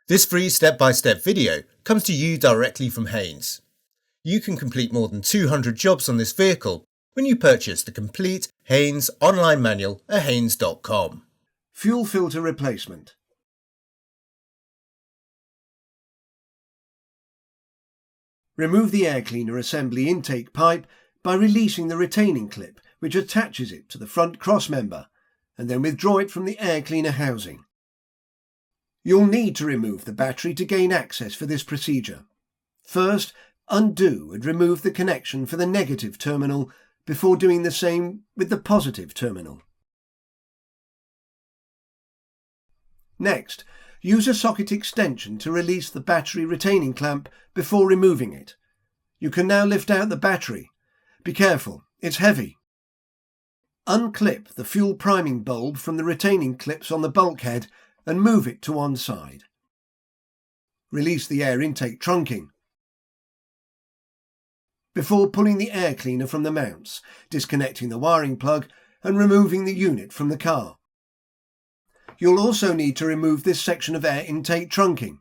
This free step-by-step video comes to you directly from Haynes. You can complete more than 200 jobs on this vehicle when you purchase the complete Haynes online manual at haynes.com. Fuel filter replacement. Remove the air cleaner assembly intake pipe by releasing the retaining clip which attaches it to the front cross member, and then withdraw it from the air cleaner housing. You'll need to remove the battery to gain access for this procedure. First, undo and remove the connection for the negative terminal before doing the same with the positive terminal. Next, use a socket extension to release the battery retaining clamp before removing it. You can now lift out the battery. Be careful, it's heavy. Unclip the fuel priming bulb from the retaining clips on the bulkhead and move it to one side. Release the air intake trunking. Before pulling the air cleaner from the mounts, disconnecting the wiring plug and removing the unit from the car. You'll also need to remove this section of air intake trunking.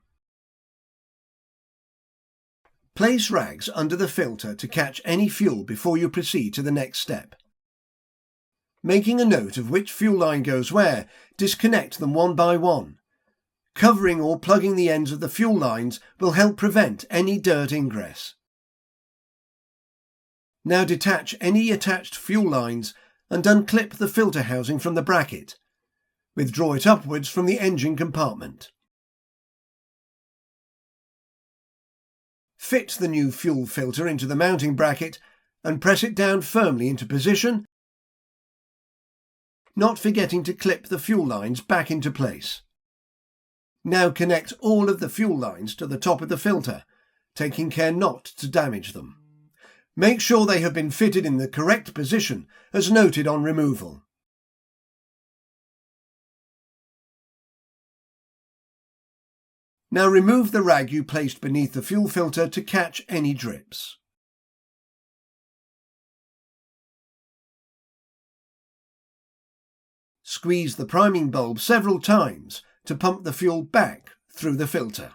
Place rags under the filter to catch any fuel before you proceed to the next step. Making a note of which fuel line goes where, disconnect them one by one. Covering or plugging the ends of the fuel lines will help prevent any dirt ingress. Now detach any attached fuel lines and unclip the filter housing from the bracket. Withdraw it upwards from the engine compartment. Fit the new fuel filter into the mounting bracket and press it down firmly into position, not forgetting to clip the fuel lines back into place. Now connect all of the fuel lines to the top of the filter, taking care not to damage them. Make sure they have been fitted in the correct position as noted on removal. Now remove the rag you placed beneath the fuel filter to catch any drips. Squeeze the priming bulb several times to pump the fuel back through the filter.